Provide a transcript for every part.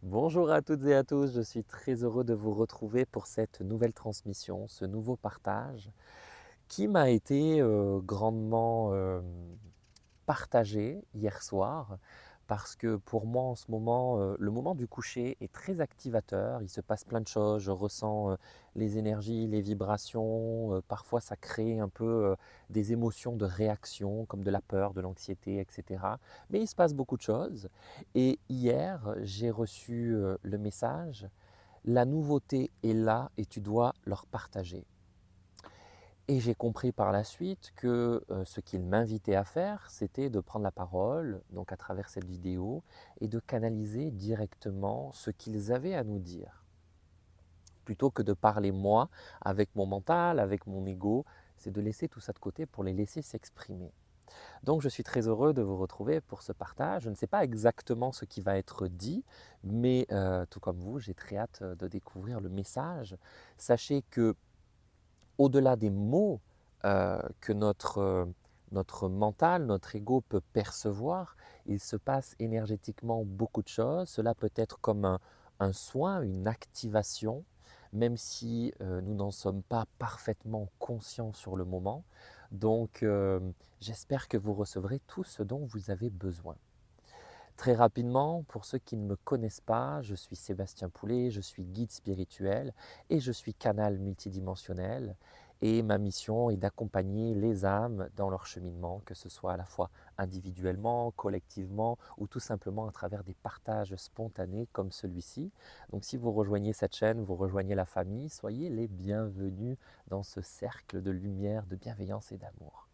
Bonjour à toutes et à tous, je suis très heureux de vous retrouver pour cette nouvelle transmission, ce nouveau partage qui m'a été grandement partagé hier soir parce que pour moi en ce moment, le moment du coucher est très activateur, il se passe plein de choses, je ressens les énergies, les vibrations, parfois ça crée un peu des émotions de réaction comme de la peur, de l'anxiété, etc. Mais il se passe beaucoup de choses et hier j'ai reçu le message, la nouveauté est là et tu dois leur partager. Et j'ai compris par la suite que ce qu'il m'invitait à faire, c'était de prendre la parole, donc à travers cette vidéo, et de canaliser directement ce qu'ils avaient à nous dire. Plutôt que de parler moi, avec mon mental, avec mon ego, c'est de laisser tout ça de côté pour les laisser s'exprimer. Donc je suis très heureux de vous retrouver pour ce partage. Je ne sais pas exactement ce qui va être dit, mais tout comme vous, j'ai très hâte de découvrir le message. Sachez que au-delà des mots que notre mental, notre ego peut percevoir, il se passe énergétiquement beaucoup de choses. Cela peut être comme un soin, une activation, même si nous n'en sommes pas parfaitement conscients sur le moment. Donc, j'espère que vous recevrez tout ce dont vous avez besoin. Très rapidement, pour ceux qui ne me connaissent pas, je suis Sébastien Poulet, je suis guide spirituel et je suis canal multidimensionnel. Et ma mission est d'accompagner les âmes dans leur cheminement, que ce soit à la fois individuellement, collectivement ou tout simplement à travers des partages spontanés comme celui-ci. Donc si vous rejoignez cette chaîne, vous rejoignez la famille, soyez les bienvenus dans ce cercle de lumière, de bienveillance et d'amour.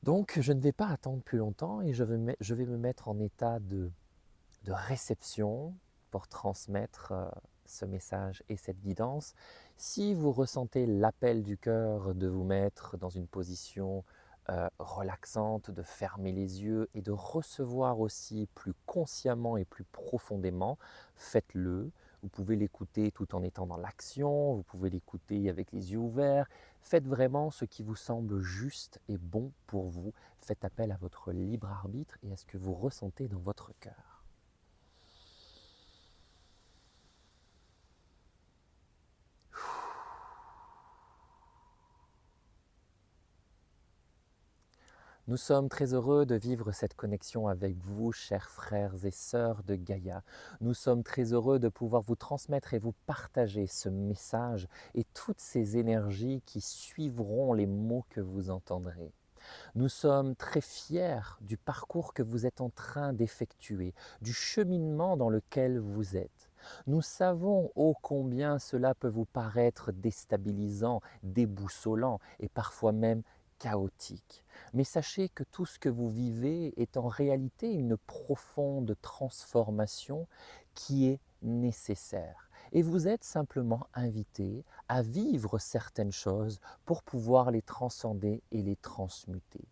Donc je ne vais pas attendre plus longtemps et je vais me mettre en état de réception pour transmettre ce message et cette guidance. Si vous ressentez l'appel du cœur de vous mettre dans une position relaxante, de fermer les yeux et de recevoir aussi plus consciemment et plus profondément, faites-le. Vous pouvez l'écouter tout en étant dans l'action, vous pouvez l'écouter avec les yeux ouverts. Faites vraiment ce qui vous semble juste et bon pour vous. Faites appel à votre libre arbitre et à ce que vous ressentez dans votre cœur. Nous sommes très heureux de vivre cette connexion avec vous, chers frères et sœurs de Gaïa. Nous sommes très heureux de pouvoir vous transmettre et vous partager ce message et toutes ces énergies qui suivront les mots que vous entendrez. Nous sommes très fiers du parcours que vous êtes en train d'effectuer, du cheminement dans lequel vous êtes. Nous savons ô combien cela peut vous paraître déstabilisant, déboussolant et parfois même chaotique. Mais sachez que tout ce que vous vivez est en réalité une profonde transformation qui est nécessaire. Et vous êtes simplement invité à vivre certaines choses pour pouvoir les transcender et les transmuter.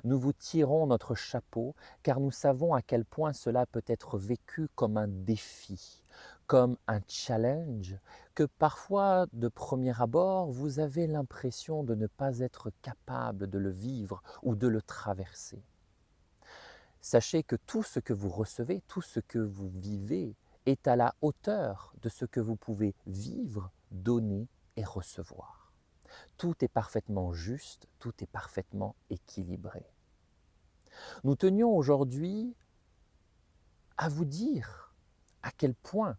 Nous vous tirons notre chapeau car nous savons à quel point cela peut être vécu comme un défi, comme un challenge, que parfois de premier abord vous avez l'impression de ne pas être capable de le vivre ou de le traverser. Sachez que tout ce que vous recevez, tout ce que vous vivez est à la hauteur de ce que vous pouvez vivre, donner et recevoir. Tout est parfaitement juste, tout est parfaitement équilibré. Nous tenions aujourd'hui à vous dire à quel point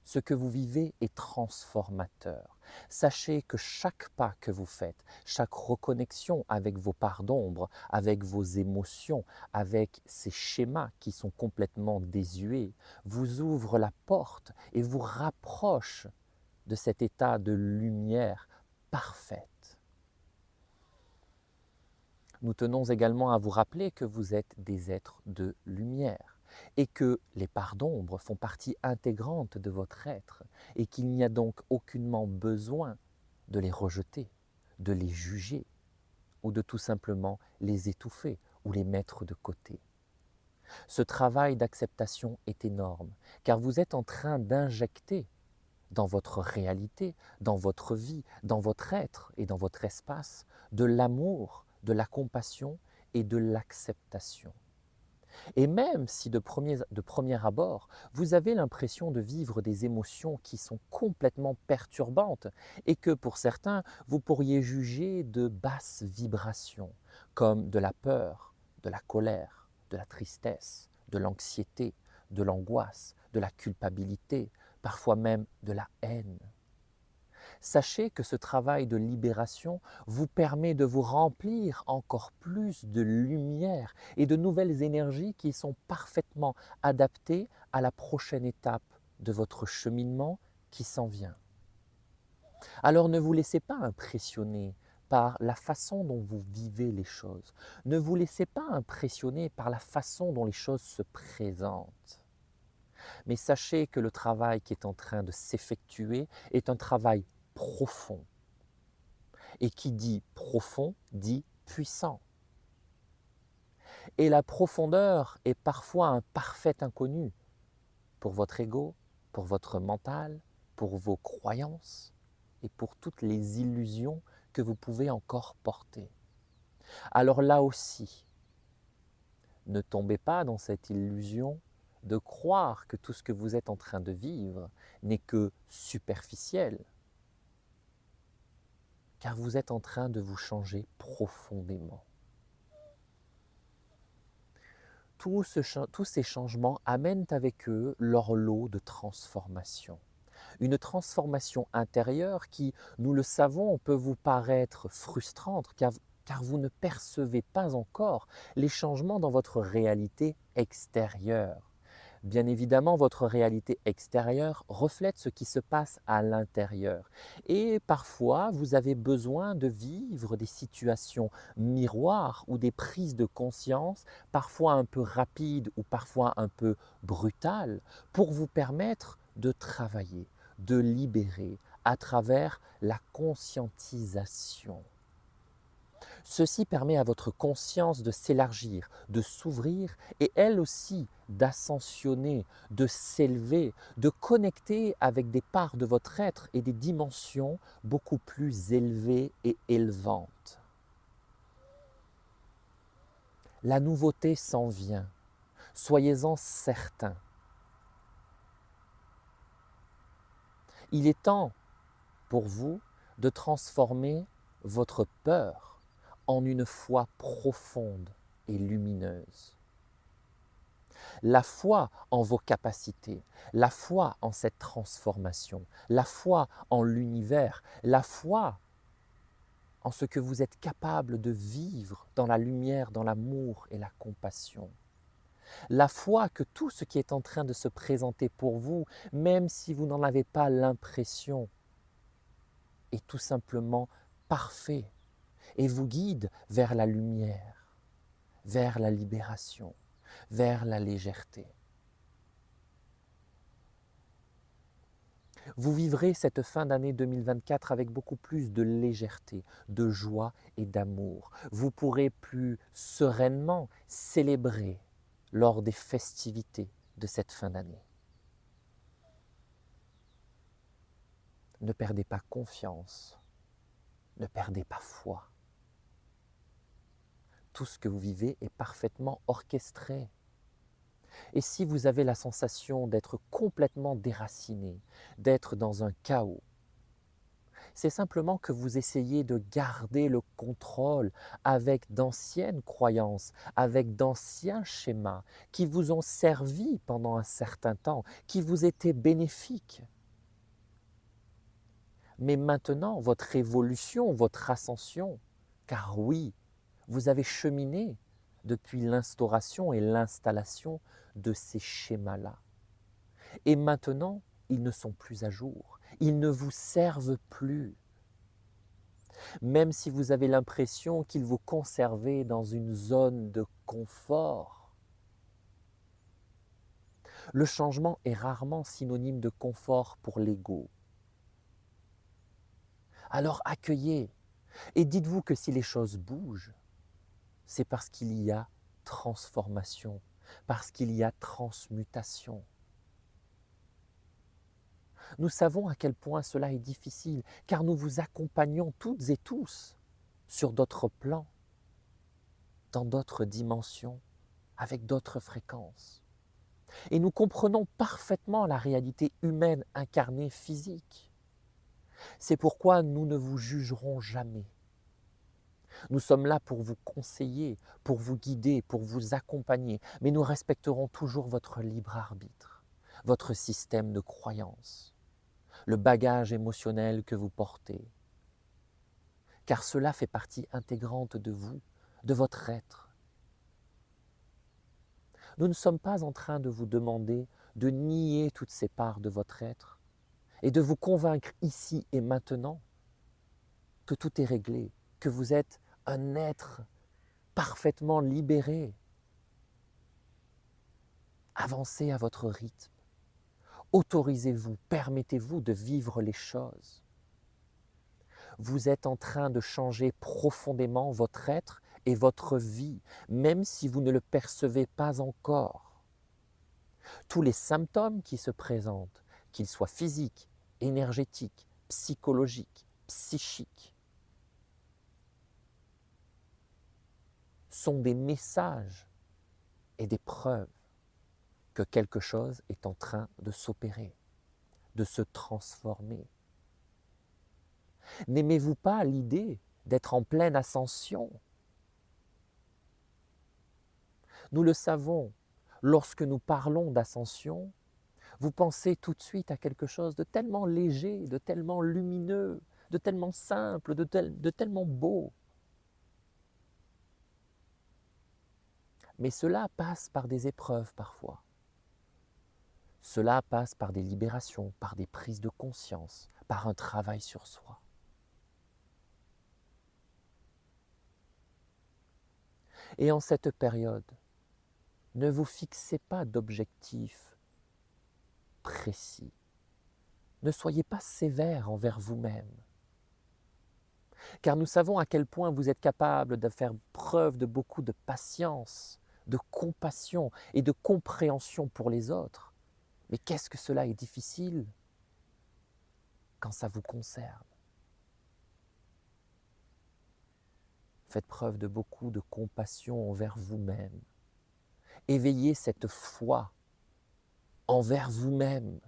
ce que vous vivez est transformateur. Sachez que chaque pas que vous faites, chaque reconnexion avec vos parts d'ombre, avec vos émotions, avec ces schémas qui sont complètement désuets, vous ouvre la porte et vous rapproche de cet état de lumière parfaite. Nous tenons également à vous rappeler que vous êtes des êtres de lumière et que les parts d'ombre font partie intégrante de votre être et qu'il n'y a donc aucunement besoin de les rejeter, de les juger ou de tout simplement les étouffer ou les mettre de côté. Ce travail d'acceptation est énorme car vous êtes en train d'injecter dans votre réalité, dans votre vie, dans votre être et dans votre espace, de l'amour, de la compassion et de l'acceptation. Et même si de premier abord, vous avez l'impression de vivre des émotions qui sont complètement perturbantes et que pour certains, vous pourriez juger de basses vibrations, comme de la peur, de la colère, de la tristesse, de l'anxiété, de l'angoisse, de la culpabilité, parfois même de la haine. Sachez que ce travail de libération vous permet de vous remplir encore plus de lumière et de nouvelles énergies qui sont parfaitement adaptées à la prochaine étape de votre cheminement qui s'en vient. Alors ne vous laissez pas impressionner par la façon dont vous vivez les choses. Ne vous laissez pas impressionner par la façon dont les choses se présentent. Mais sachez que le travail qui est en train de s'effectuer est un travail profond. Et qui dit profond dit puissant. Et la profondeur est parfois un parfait inconnu pour votre ego, pour votre mental, pour vos croyances et pour toutes les illusions que vous pouvez encore porter. Alors là aussi, ne tombez pas dans cette illusion de croire que tout ce que vous êtes en train de vivre n'est que superficiel, car vous êtes en train de vous changer profondément. Tous ces changements amènent avec eux leur lot de transformation. Une transformation intérieure qui, nous le savons, peut vous paraître frustrante car vous ne percevez pas encore les changements dans votre réalité extérieure. Bien évidemment, votre réalité extérieure reflète ce qui se passe à l'intérieur. Et parfois, vous avez besoin de vivre des situations miroirs ou des prises de conscience, parfois un peu rapides ou parfois un peu brutales, pour vous permettre de travailler, de libérer à travers la conscientisation. Ceci permet à votre conscience de s'élargir, de s'ouvrir et elle aussi d'ascensionner, de s'élever, de connecter avec des parts de votre être et des dimensions beaucoup plus élevées et élevantes. La nouveauté s'en vient, soyez-en certains. Il est temps pour vous de transformer votre peur en une foi profonde et lumineuse. La foi en vos capacités, la foi en cette transformation, la foi en l'univers, la foi en ce que vous êtes capable de vivre dans la lumière, dans l'amour et la compassion. La foi que tout ce qui est en train de se présenter pour vous, même si vous n'en avez pas l'impression, est tout simplement parfait et vous guide vers la lumière, vers la libération, vers la légèreté. Vous vivrez cette fin d'année 2024 avec beaucoup plus de légèreté, de joie et d'amour. Vous pourrez plus sereinement célébrer lors des festivités de cette fin d'année. Ne perdez pas confiance, ne perdez pas foi. Tout ce que vous vivez est parfaitement orchestré. Et si vous avez la sensation d'être complètement déraciné, d'être dans un chaos, c'est simplement que vous essayez de garder le contrôle avec d'anciennes croyances, avec d'anciens schémas qui vous ont servi pendant un certain temps, qui vous étaient bénéfiques. Mais maintenant, votre évolution, votre ascension, car oui, vous avez cheminé depuis l'instauration et l'installation de ces schémas-là. Et maintenant, ils ne sont plus à jour, ils ne vous servent plus. Même si vous avez l'impression qu'ils vous conservent dans une zone de confort. Le changement est rarement synonyme de confort pour l'ego. Alors accueillez et dites-vous que si les choses bougent, c'est parce qu'il y a transformation, parce qu'il y a transmutation. Nous savons à quel point cela est difficile, car nous vous accompagnons toutes et tous sur d'autres plans, dans d'autres dimensions, avec d'autres fréquences. Et nous comprenons parfaitement la réalité humaine incarnée physique. C'est pourquoi nous ne vous jugerons jamais. Nous sommes là pour vous conseiller, pour vous guider, pour vous accompagner, mais nous respecterons toujours votre libre arbitre, votre système de croyance, le bagage émotionnel que vous portez, car cela fait partie intégrante de vous, de votre être. Nous ne sommes pas en train de vous demander de nier toutes ces parts de votre être et de vous convaincre ici et maintenant que tout est réglé, que vous êtes un être parfaitement libéré. Avancez à votre rythme. Autorisez-vous, permettez-vous de vivre les choses. Vous êtes en train de changer profondément votre être et votre vie, même si vous ne le percevez pas encore. Tous les symptômes qui se présentent, qu'ils soient physiques, énergétiques, psychologiques, psychiques, sont des messages et des preuves que quelque chose est en train de s'opérer, de se transformer. N'aimez-vous pas l'idée d'être en pleine ascension? Nous le savons, lorsque nous parlons d'ascension, vous pensez tout de suite à quelque chose de tellement léger, de tellement lumineux, de tellement simple, de tellement beau. Mais cela passe par des épreuves parfois. Cela passe par des libérations, par des prises de conscience, par un travail sur soi. Et en cette période, ne vous fixez pas d'objectifs précis. Ne soyez pas sévère envers vous-même. Car nous savons à quel point vous êtes capable de faire preuve de beaucoup de patience, de compassion et de compréhension pour les autres. Mais qu'est-ce que cela est difficile quand ça vous concerne? Faites preuve de beaucoup de compassion envers vous-même. Éveillez cette foi envers vous-même.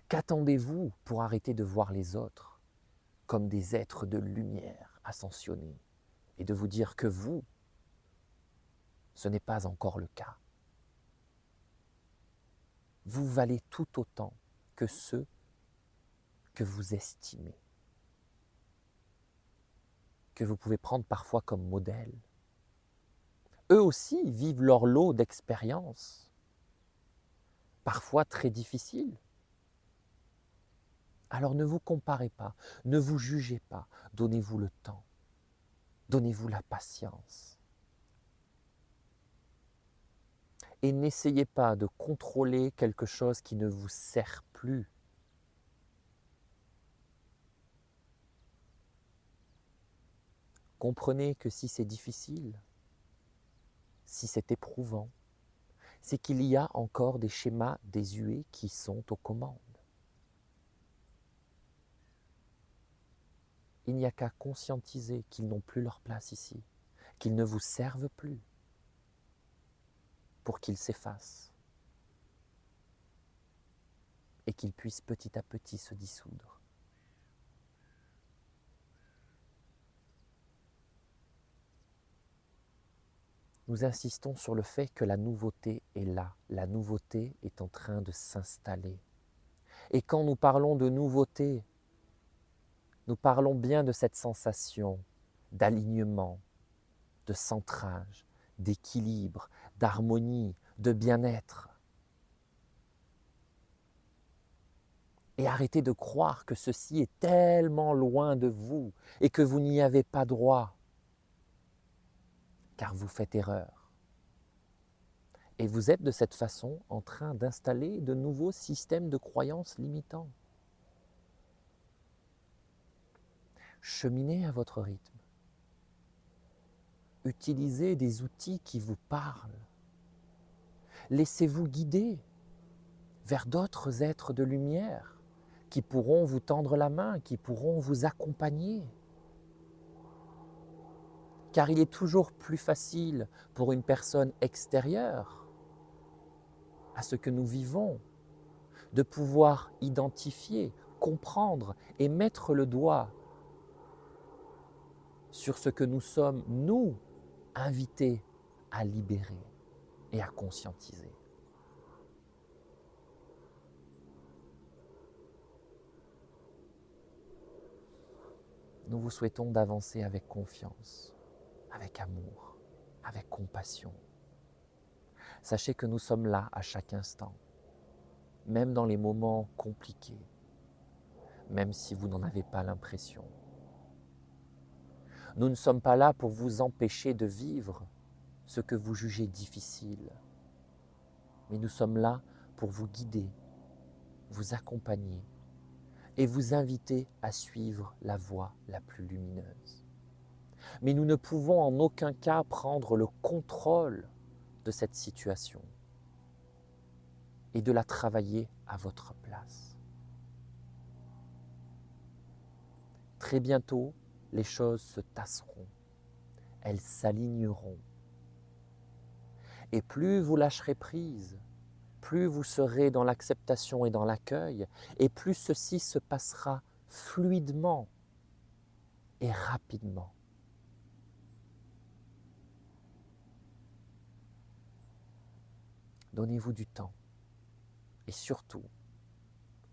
Qu'attendez-vous pour arrêter de voir les autres comme des êtres de lumière ascensionnés et de vous dire que vous, ce n'est pas encore le cas? Vous valez tout autant que ceux que vous estimez, que vous pouvez prendre parfois comme modèle. Eux aussi vivent leur lot d'expériences, parfois très difficiles. Alors ne vous comparez pas, ne vous jugez pas, donnez-vous le temps, donnez-vous la patience. Et n'essayez pas de contrôler quelque chose qui ne vous sert plus. Comprenez que si c'est difficile, si c'est éprouvant, c'est qu'il y a encore des schémas désuets qui sont aux commandes. Il n'y a qu'à conscientiser qu'ils n'ont plus leur place ici, qu'ils ne vous servent plus, pour qu'ils s'effacent et qu'ils puissent petit à petit se dissoudre. Nous insistons sur le fait que la nouveauté est là, la nouveauté est en train de s'installer. Et quand nous parlons de nouveauté, nous parlons bien de cette sensation d'alignement, de centrage, d'équilibre, d'harmonie, de bien-être. Et arrêtez de croire que ceci est tellement loin de vous et que vous n'y avez pas droit, car vous faites erreur. Et vous êtes de cette façon en train d'installer de nouveaux systèmes de croyances limitants. Cheminez à votre rythme. Utilisez des outils qui vous parlent. Laissez-vous guider vers d'autres êtres de lumière qui pourront vous tendre la main, qui pourront vous accompagner. car il est toujours plus facile pour une personne extérieure à ce que nous vivons de pouvoir identifier, comprendre et mettre le doigt sur ce que nous sommes, nous, invités à libérer et à conscientiser. Nous vous souhaitons d'avancer avec confiance, avec amour, avec compassion. Sachez que nous sommes là à chaque instant, même dans les moments compliqués, même si vous n'en avez pas l'impression. Nous ne sommes pas là pour vous empêcher de vivre ce que vous jugez difficile, mais nous sommes là pour vous guider, vous accompagner et vous inviter à suivre la voie la plus lumineuse. Mais nous ne pouvons en aucun cas prendre le contrôle de cette situation et de la travailler à votre place. Très bientôt, les choses se tasseront, elles s'aligneront. Et plus vous lâcherez prise, plus vous serez dans l'acceptation et dans l'accueil, et plus ceci se passera fluidement et rapidement. Donnez-vous du temps et surtout,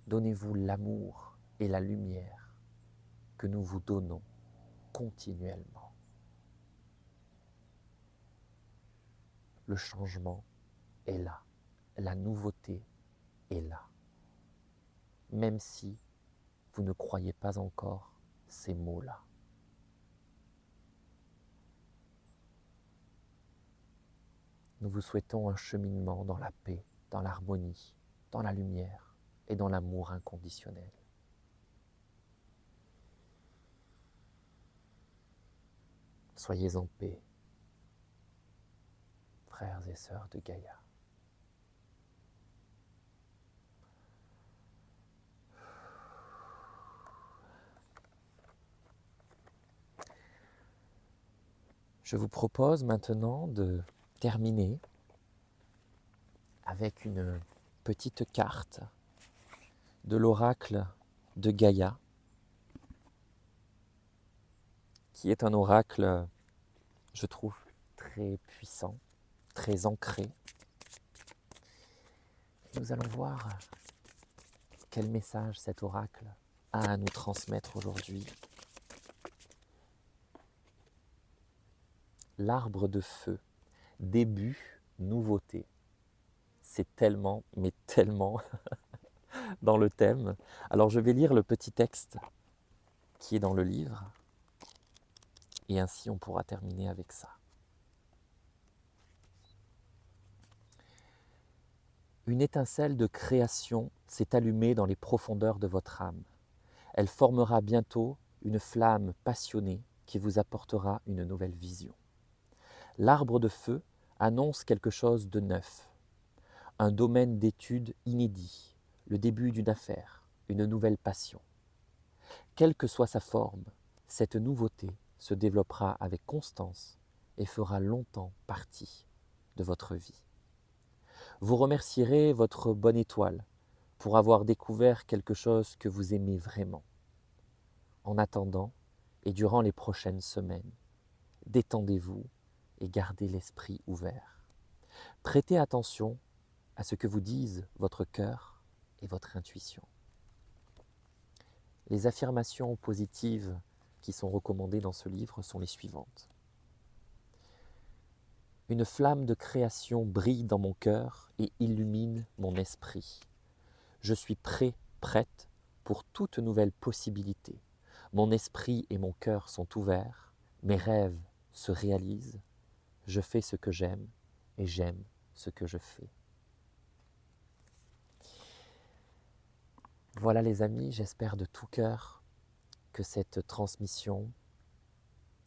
donnez-vous l'amour et la lumière que nous vous donnons continuellement. Le changement est là, la nouveauté est là. Même si vous ne croyez pas encore ces mots-là. Nous vous souhaitons un cheminement dans la paix, dans l'harmonie, dans la lumière et dans l'amour inconditionnel. Soyez en paix, frères et sœurs de Gaïa. Je vous propose maintenant de terminer avec une petite carte de l'oracle de Gaïa, qui est un oracle, je trouve, très puissant, très ancré. Nous allons voir quel message cet oracle a à nous transmettre aujourd'hui. L'arbre de feu, début, nouveauté. C'est tellement, mais tellement dans le thème. Alors je vais lire le petit texte qui est dans le livre, et ainsi on pourra terminer avec ça. Une étincelle de création s'est allumée dans les profondeurs de votre âme. Elle formera bientôt une flamme passionnée qui vous apportera une nouvelle vision. L'arbre de feu annonce quelque chose de neuf, un domaine d'étude inédit, le début d'une affaire, une nouvelle passion. Quelle que soit sa forme, cette nouveauté se développera avec constance et fera longtemps partie de votre vie. Vous remercierez votre bonne étoile pour avoir découvert quelque chose que vous aimez vraiment. En attendant, et durant les prochaines semaines, détendez-vous et gardez l'esprit ouvert. Prêtez attention à ce que vous disent votre cœur et votre intuition. Les affirmations positives qui sont recommandées dans ce livre sont les suivantes. Une flamme de création brille dans mon cœur et illumine mon esprit. Je suis prêt, prête pour toute nouvelle possibilité. Mon esprit et mon cœur sont ouverts, mes rêves se réalisent, je fais ce que j'aime et j'aime ce que je fais. Voilà les amis, j'espère de tout cœur que cette transmission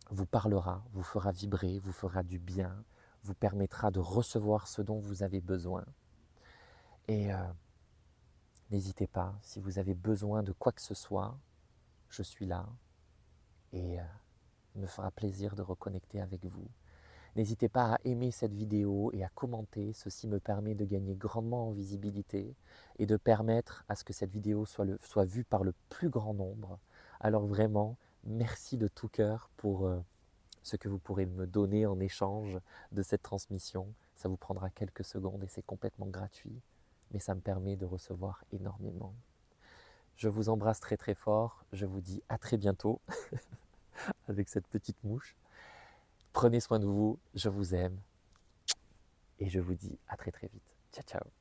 vous parlera, vous fera vibrer, vous fera du bien, vous permettra de recevoir ce dont vous avez besoin. Et n'hésitez pas, si vous avez besoin de quoi que ce soit, je suis là. Et me fera plaisir de reconnecter avec vous. N'hésitez pas à aimer cette vidéo et à commenter, ceci me permet de gagner grandement en visibilité et de permettre à ce que cette vidéo soit vue par le plus grand nombre. Alors vraiment, merci de tout cœur pour ce que vous pourrez me donner en échange de cette transmission. Ça vous prendra quelques secondes et c'est complètement gratuit, mais ça me permet de recevoir énormément. Je vous embrasse très très fort, je vous dis à très bientôt avec cette petite mouche. Prenez soin de vous, je vous aime et je vous dis à très très vite. Ciao ciao.